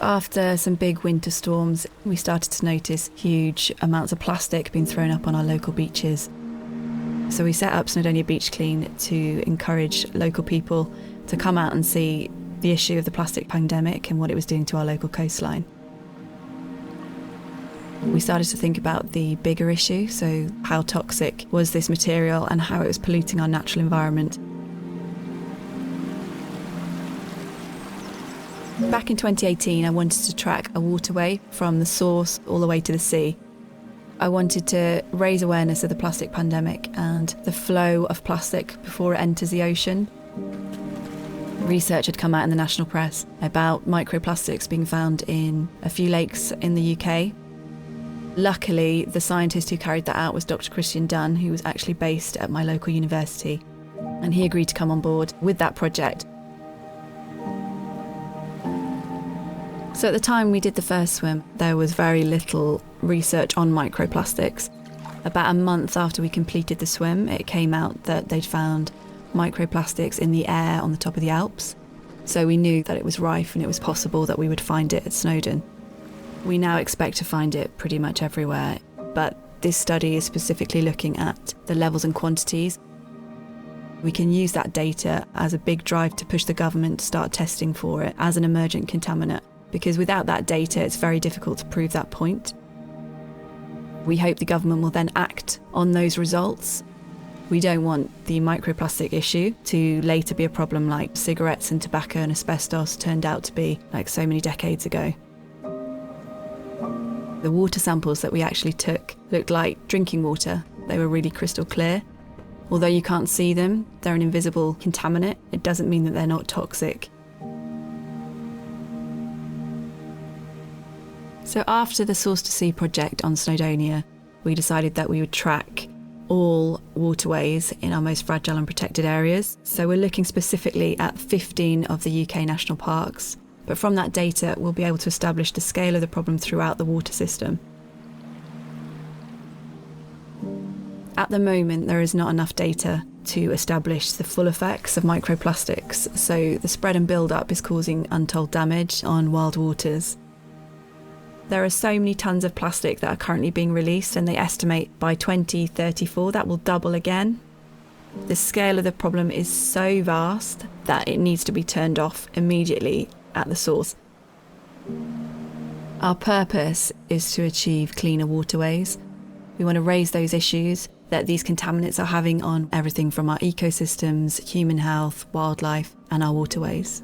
After some big winter storms, we started to notice huge amounts of plastic being thrown up on our local beaches. So we set up Snowdonia Beach Clean to encourage local people to come out and see the issue of the plastic pandemic and what it was doing to our local coastline. We started to think about the bigger issue, so how toxic was this material and how it was polluting our natural environment. Back in 2018, I wanted to track a waterway from the source all the way to the sea. I wanted to raise awareness of the plastic pandemic and the flow of plastic before it enters the ocean. Research had come out in the national press about microplastics being found in a few lakes in the UK. Luckily, the scientist who carried that out was Dr. Christian Dunn, who was actually based at my local university, and he agreed to come on board with that project. So at the time we did the first swim, there was very little research on microplastics. About a month after we completed the swim, it came out that they'd found microplastics in the air on the top of the Alps. So we knew that it was rife and it was possible that we would find it at Snowdon. We now expect to find it pretty much everywhere, but this study is specifically looking at the levels and quantities. We can use that data as a big drive to push the government to start testing for it as an emergent contaminant, because without that data, it's very difficult to prove that point. We hope the government will then act on those results. We don't want the microplastic issue to later be a problem like cigarettes and tobacco and asbestos turned out to be like so many decades ago. The water samples that we actually took looked like drinking water. They were really crystal clear. Although you can't see them, they're an invisible contaminant. It doesn't mean that they're not toxic. So after the Source to Sea project on Snowdonia, we decided that we would track all waterways in our most fragile and protected areas. So we're looking specifically at 15 of the UK national parks. But from that data, we'll be able to establish the scale of the problem throughout the water system. At the moment, there is not enough data to establish the full effects of microplastics, so the spread and build-up is causing untold damage on wild waters. There are so many tonnes of plastic that are currently being released, and they estimate by 2034 that will double again. The scale of the problem is so vast that it needs to be turned off immediately at the source. Our purpose is to achieve cleaner waterways. We want to raise those issues that these contaminants are having on everything from our ecosystems, human health, wildlife, and our waterways.